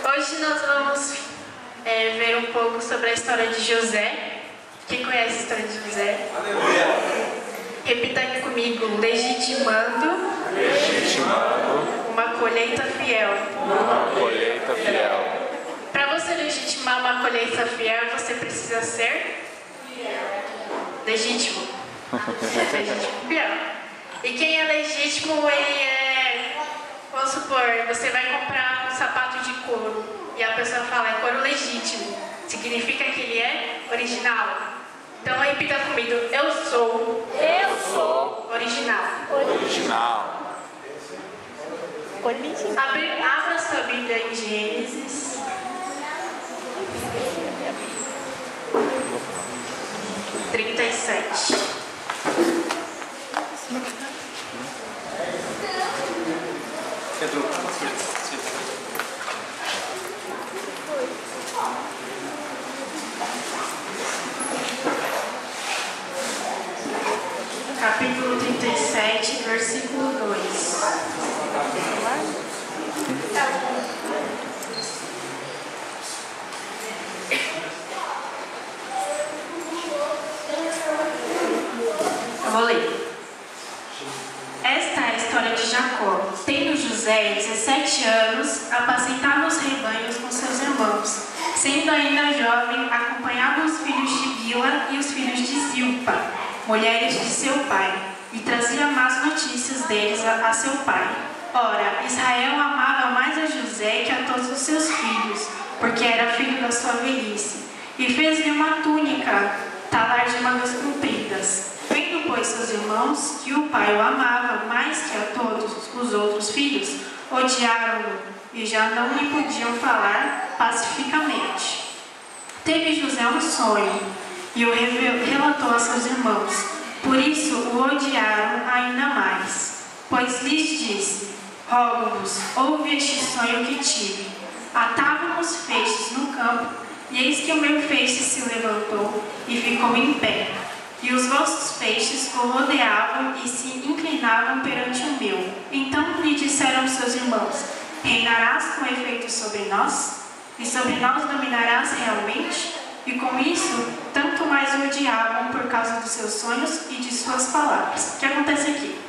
Hoje nós vamos ver um pouco sobre a história de José. Quem conhece a história de José? Aleluia. Repita comigo: legitimando uma colheita fiel. Uma colheita fiel. Para você legitimar uma colheita fiel, você precisa ser legítimo. Legítimo fiel. E quem é legítimo, ele é... Vamos supor, você vai comprar um sapato de couro e a pessoa fala, é couro legítimo. Significa que ele é original. Então repita comigo: eu sou original. Abra sua Bíblia em Gênesis. Capítulo 37, versículo 2. Eu vou ler. Esta é a história de Jacó. Tendo José 17 anos, apacentava os rebanhos com seus irmãos. Sendo ainda jovem, acompanhava os filhos de Bila e os filhos de Zilpa, mulheres de seu pai, e trazia más notícias deles a seu pai. Ora, Israel amava mais a José que a todos os seus filhos, porque era filho da sua velhice, e fez-lhe uma túnica, talar de mangas compridas. Vendo, pois, seus irmãos que o pai o amava mais que a todos os outros filhos, odiaram-no e já não lhe podiam falar pacificamente. Teve José um sonho e o relatou a seus irmãos. Por isso o odiaram ainda mais. Pois lhes disse: rogo-vos, ouve este sonho que tive. Atávamos feixes no campo, e eis que o meu feixe se levantou e ficou em pé. E os vossos feixes o rodeavam e se inclinavam perante o meu. Então lhe disseram seus irmãos: reinarás com efeito sobre nós? E sobre nós dominarás realmente? E com isso, tanto mais o odiavam por causa dos seus sonhos e de suas palavras. O que acontece aqui?